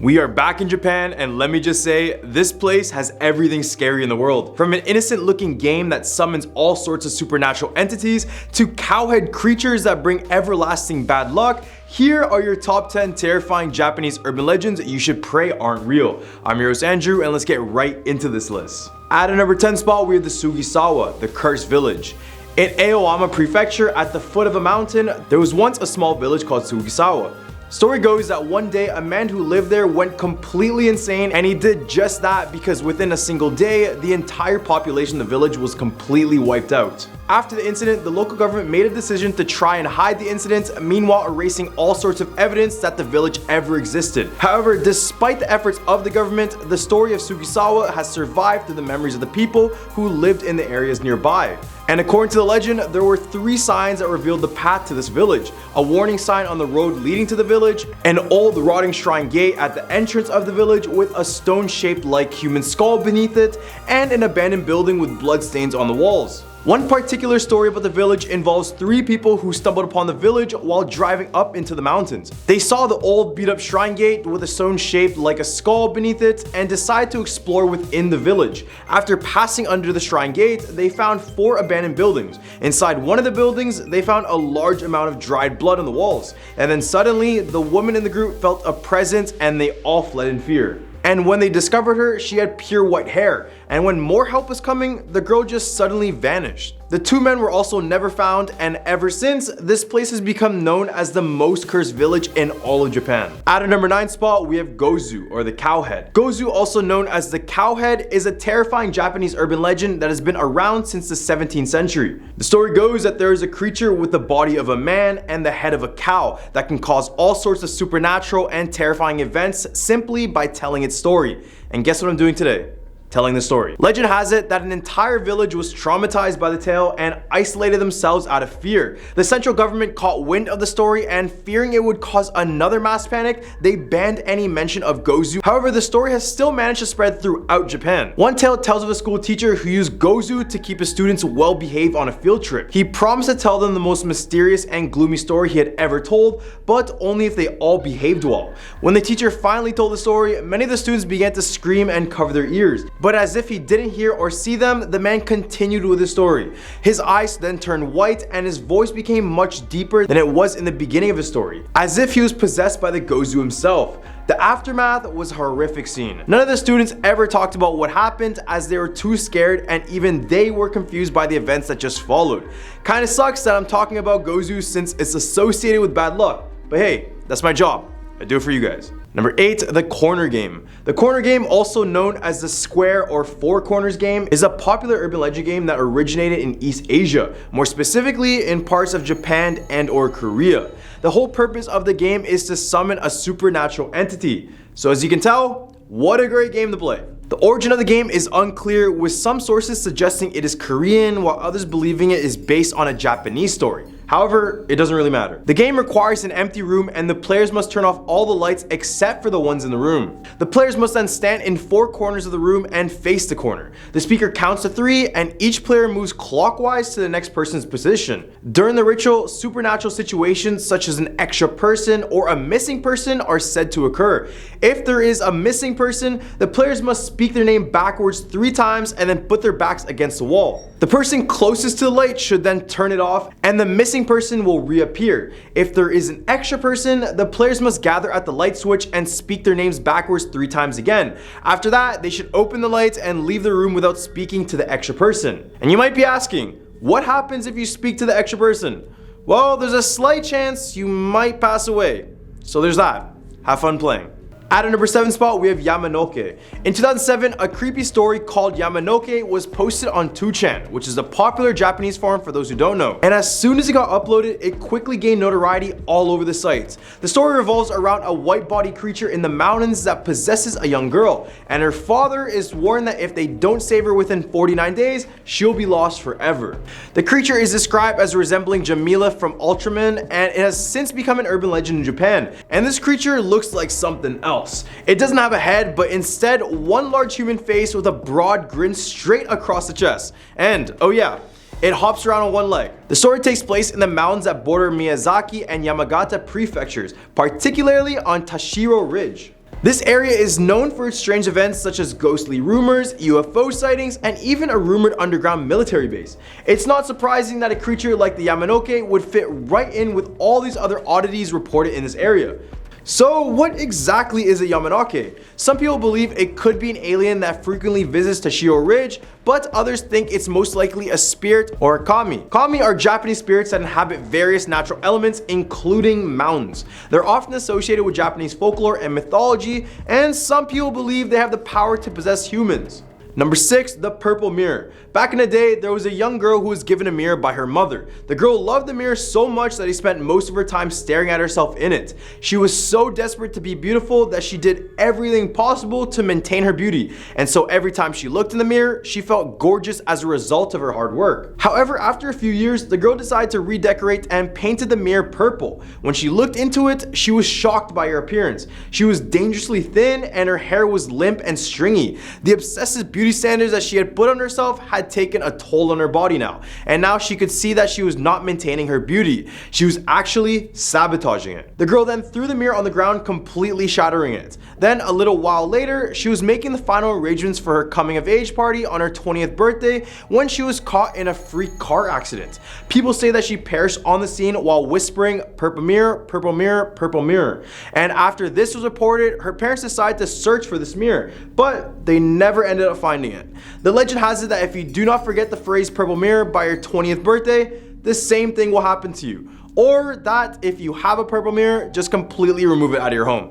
We are back in Japan, and let me just say, this place has everything scary in the world. From an innocent looking game that summons all sorts of supernatural entities, to cowhead creatures that bring everlasting bad luck, here are your top 10 terrifying Japanese urban legends you should pray aren't real. I'm your host Andrew, and let's get right into this list. At a number 10 spot, we have the Sugisawa, the cursed village. In Aoyama Prefecture, at the foot of a mountain, there was once a small village called Sugisawa. Story goes that one day a man who lived there went completely insane, and he did just that because within a single day, the entire population of the village was completely wiped out. After the incident, the local government made a decision to try and hide the incident, meanwhile erasing all sorts of evidence that the village ever existed. However, despite the efforts of the government, the story of Sugisawa has survived through the memories of the people who lived in the areas nearby. And according to the legend, there were 3 signs that revealed the path to this village: a warning sign on the road leading to the village, an old rotting shrine gate at the entrance of the village with a stone shaped like human skull beneath it, and an abandoned building with blood stains on the walls. One particular story about the village involves 3 people who stumbled upon the village while driving up into the mountains. They saw the old beat up shrine gate with a stone shaped like a skull beneath it and decided to explore within the village. After passing under the shrine gate, they found 4 abandoned buildings. Inside one of the buildings, they found a large amount of dried blood on the walls. And then suddenly, the woman in the group felt a presence and they all fled in fear. And when they discovered her, she had pure white hair, and when more help was coming, the girl just suddenly vanished. The 2 men were also never found, and ever since, this place has become known as the most cursed village in all of Japan. At a number 9 spot, we have Gozu, or the cowhead. Gozu, also known as the cowhead, is a terrifying Japanese urban legend that has been around since the 17th century. The story goes that there is a creature with the body of a man and the head of a cow that can cause all sorts of supernatural and terrifying events simply by telling its story. And guess what I'm doing today? Telling the story. Legend has it that an entire village was traumatized by the tale and isolated themselves out of fear. The central government caught wind of the story, and fearing it would cause another mass panic, they banned any mention of Gozu. However, the story has still managed to spread throughout Japan. One tale tells of a school teacher who used Gozu to keep his students well behaved on a field trip. He promised to tell them the most mysterious and gloomy story he had ever told, but only if they all behaved well. When the teacher finally told the story, many of the students began to scream and cover their ears. But as if he didn't hear or see them, the man continued with his story. His eyes then turned white and his voice became much deeper than it was in the beginning of his story, as if he was possessed by the Gozu himself. The aftermath was a horrific scene. None of the students ever talked about what happened as they were too scared, and even they were confused by the events that just followed. Kinda sucks that I'm talking about Gozu since it's associated with bad luck, but hey, that's my job. I do it for you guys. Number 8, the corner game. The corner game, also known as the square or 4 corners game, is a popular urban legend game that originated in East Asia, more specifically in parts of Japan and or Korea. The whole purpose of the game is to summon a supernatural entity. So as you can tell, what a great game to play. The origin of the game is unclear, with some sources suggesting it is Korean while others believing it is based on a Japanese story. However, it doesn't really matter. The game requires an empty room and the players must turn off all the lights except for the ones in the room. The players must then stand in 4 corners of the room and face the corner. The speaker counts to 3 and each player moves clockwise to the next person's position. During the ritual, supernatural situations such as an extra person or a missing person are said to occur. If there is a missing person, the players must speak their name backwards 3 times and then put their backs against the wall. The person closest to the light should then turn it off and the missing person will reappear. If there is an extra person, the players must gather at the light switch and speak their names backwards 3 times again. After that, they should open the lights and leave the room without speaking to the extra person. And you might be asking, what happens if you speak to the extra person? Well, there's a slight chance you might pass away. So there's that. Have fun playing. At a number 7 spot, we have Yamanoke. In 2007, a creepy story called Yamanoke was posted on 2chan, which is a popular Japanese forum for those who don't know. And as soon as it got uploaded, it quickly gained notoriety all over the site. The story revolves around a white body creature in the mountains that possesses a young girl, and her father is warned that if they don't save her within 49 days, she'll be lost forever. The creature is described as resembling Jamila from Ultraman, and it has since become an urban legend in Japan. And this creature looks like something else. It doesn't have a head, but instead one large human face with a broad grin straight across the chest. And oh yeah, it hops around on one leg. The story takes place in the mountains that border Miyazaki and Yamagata prefectures, particularly on Tashiro Ridge. This area is known for its strange events such as ghostly rumors, UFO sightings, and even a rumored underground military base. It's not surprising that a creature like the Yamanoke would fit right in with all these other oddities reported in this area. So what exactly is a Yamanoke? Some people believe it could be an alien that frequently visits Toshio Ridge, but others think it's most likely a spirit or a kami. Kami are Japanese spirits that inhabit various natural elements, including mountains. They're often associated with Japanese folklore and mythology, and some people believe they have the power to possess humans. Number 6, the purple mirror. Back in the day, there was a young girl who was given a mirror by her mother. The girl loved the mirror so much that she spent most of her time staring at herself in it. She was so desperate to be beautiful that she did everything possible to maintain her beauty. And so every time she looked in the mirror, she felt gorgeous as a result of her hard work. However, after a few years, the girl decided to redecorate and painted the mirror purple. When she looked into it, she was shocked by her appearance. She was dangerously thin and her hair was limp and stringy. The obsessive beauty standards that she had put on herself had taken a toll on her body now, and now she could see that she was not maintaining her beauty. She was actually sabotaging it. The girl then threw the mirror on the ground, completely shattering it. Then a little while later, she was making the final arrangements for her coming of age party on her 20th birthday when she was caught in a freak car accident. People say that she perished on the scene while whispering, "Purple mirror, purple mirror, purple mirror." And after this was reported, her parents decided to search for this mirror, but they never ended up finding it. The legend has it that if you do not forget the phrase "purple mirror" by your 20th birthday, the same thing will happen to you. Or that if you have a purple mirror, just completely remove it out of your home.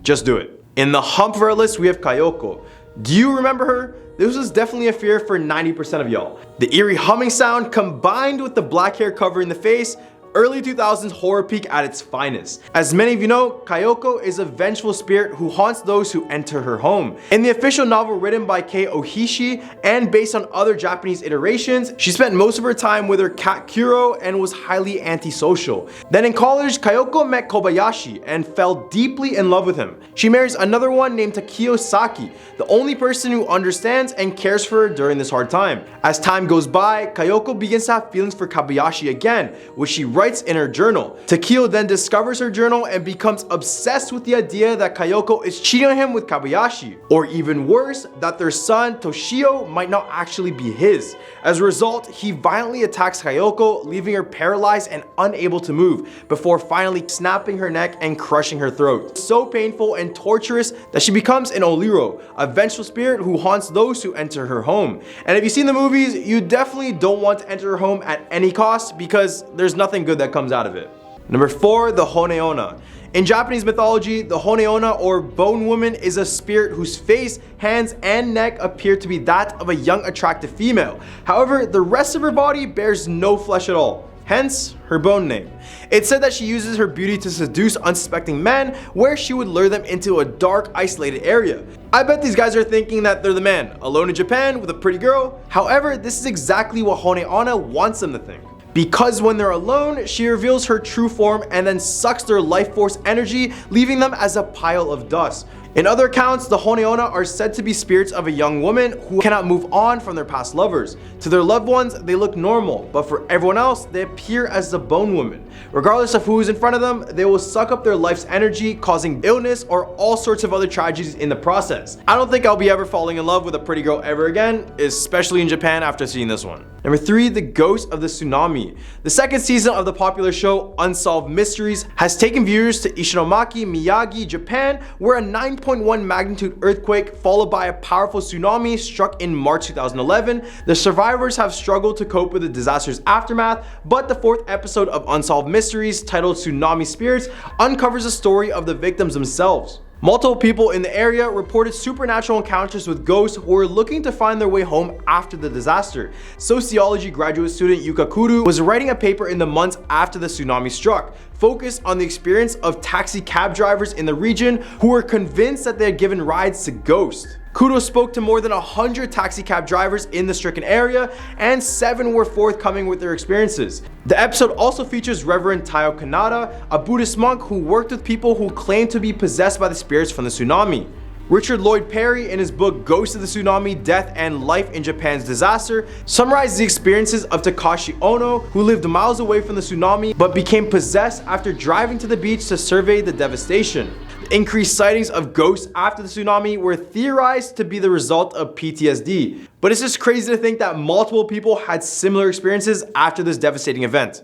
Just do it. In the hump of our list, we have Kayako. Do you remember her? This was definitely a fear for 90% of y'all. The eerie humming sound combined with the black hair covering the face, early 2000s horror peak at its finest. As many of you know, Kayako is a vengeful spirit who haunts those who enter her home. In the official novel written by Kei Ohishi and based on other Japanese iterations, she spent most of her time with her cat Kuro and was highly antisocial. Then in college, Kayako met Kobayashi and fell deeply in love with him. She marries another one named Takio Saki, the only person who understands and cares for her during this hard time. As time goes by, Kayako begins to have feelings for Kobayashi again, which she writes in her journal. Takio then discovers her journal and becomes obsessed with the idea that Kayako is cheating on him with Kobayashi, or even worse, that their son Toshio might not actually be his. As a result, he violently attacks Kayako, leaving her paralyzed and unable to move, before finally snapping her neck and crushing her throat. So painful and torturous that she becomes an Oliro, a vengeful spirit who haunts those who enter her home. And if you've seen the movies, you definitely don't want to enter her home at any cost because there's nothing good that comes out of it. Number 4, the Onna. In Japanese mythology, the Onna or bone woman is a spirit whose face, hands, and neck appear to be that of a young attractive female. However, the rest of her body bears no flesh at all. Hence, her bone name. It's said that she uses her beauty to seduce unsuspecting men, where she would lure them into a dark, isolated area. I bet these guys are thinking that they're the man, alone in Japan with a pretty girl. However, this is exactly what Onna wants them to think. Because when they're alone, she reveals her true form and then sucks their life force energy, leaving them as a pile of dust. In other accounts, the Onna are said to be spirits of a young woman who cannot move on from their past lovers. To their loved ones, they look normal, but for everyone else, they appear as the bone woman. Regardless of who is in front of them, they will suck up their life's energy, causing illness or all sorts of other tragedies in the process. I don't think I'll be ever falling in love with a pretty girl ever again, especially in Japan after seeing this one. Number 3, the ghost of the tsunami. The second season of the popular show Unsolved Mysteries has taken viewers to Ishinomaki, Miyagi, Japan, where a 9.1 magnitude earthquake followed by a powerful tsunami struck in March 2011. The survivors have struggled to cope with the disaster's aftermath, but the 4th episode of Unsolved Mysteries, titled Tsunami Spirits, uncovers the story of the victims themselves. Multiple people in the area reported supernatural encounters with ghosts who were looking to find their way home after the disaster. Sociology graduate student Yuka Kuru was writing a paper in the months after the tsunami struck, focused on the experience of taxi cab drivers in the region who were convinced that they had given rides to ghosts. Kudo spoke to more than 100 taxi cab drivers in the stricken area, and 7 were forthcoming with their experiences. The episode also features Reverend Taiyo Kanada, a Buddhist monk who worked with people who claimed to be possessed by the spirits from the tsunami. Richard Lloyd Perry, in his book Ghosts of the Tsunami, Death and Life in Japan's Disaster, summarized the experiences of Takashi Ono, who lived miles away from the tsunami but became possessed after driving to the beach to survey the devastation. Increased sightings of ghosts after the tsunami were theorized to be the result of PTSD. But it's just crazy to think that multiple people had similar experiences after this devastating event.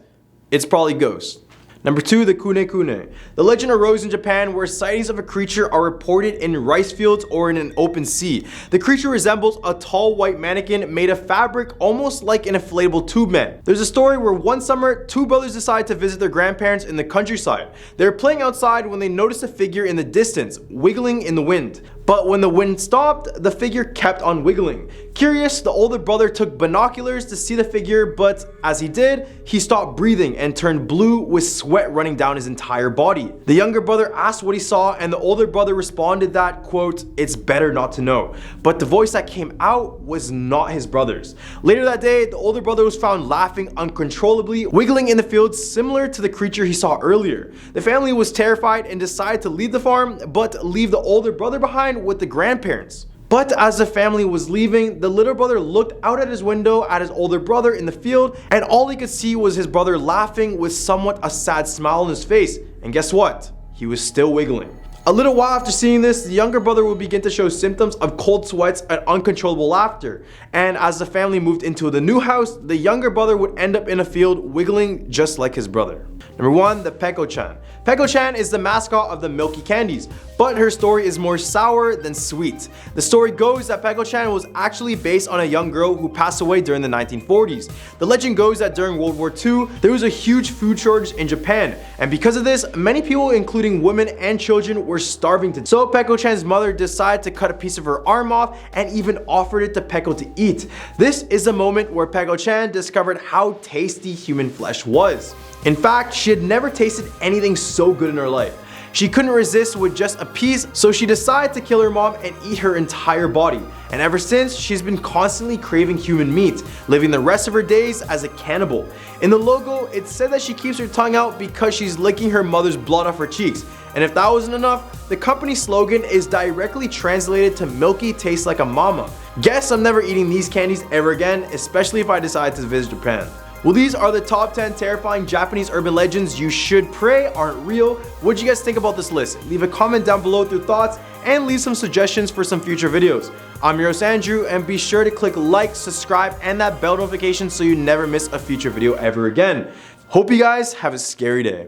It's probably ghosts. Number 2, the Kune Kune. The legend arose in Japan where sightings of a creature are reported in rice fields or in an open sea. The creature resembles a tall white mannequin made of fabric almost like an inflatable tube man. There's a story where one summer, 2 brothers decide to visit their grandparents in the countryside. They're playing outside when they notice a figure in the distance, wiggling in the wind. But when the wind stopped, the figure kept on wiggling. Curious, the older brother took binoculars to see the figure, but as he did, he stopped breathing and turned blue with sweat running down his entire body. The younger brother asked what he saw, and the older brother responded that, quote, "It's better not to know." But the voice that came out was not his brother's. Later that day, the older brother was found laughing uncontrollably, wiggling in the fields similar to the creature he saw earlier. The family was terrified and decided to leave the farm, but leave the older brother behind with the grandparents. But as the family was leaving, the little brother looked out at his window at his older brother in the field, and all he could see was his brother laughing with somewhat a sad smile on his face. And guess what? He was still wiggling. A little while after seeing this, the younger brother would begin to show symptoms of cold sweats and uncontrollable laughter. And as the family moved into the new house, the younger brother would end up in a field wiggling just like his brother. Number 1, the Peko-Chan. Peko-Chan is the mascot of the Milky Candies, but her story is more sour than sweet. The story goes that Peko-Chan was actually based on a young girl who passed away during the 1940s. The legend goes that during World War II, there was a huge food shortage in Japan, and because of this, many people, including women and children, were starving to death. So Peko-Chan's mother decided to cut a piece of her arm off and even offered it to Peko to eat. This is the moment where Peko-Chan discovered how tasty human flesh was. In fact, she had never tasted anything so good in her life. She couldn't resist with just a piece, so she decided to kill her mom and eat her entire body. And ever since, she's been constantly craving human meat, living the rest of her days as a cannibal. In the logo, it said that she keeps her tongue out because she's licking her mother's blood off her cheeks. And if that wasn't enough, the company's slogan is directly translated to "Milky tastes like a mama." Guess I'm never eating these candies ever again, especially if I decide to visit Japan. Well, these are the top 10 terrifying Japanese urban legends you should pray aren't real. What do you guys think about this list? Leave a comment down below with your thoughts and leave some suggestions for some future videos. I'm your host Andrew, and be sure to click like, subscribe, and that bell notification so you never miss a future video ever again. Hope you guys have a scary day.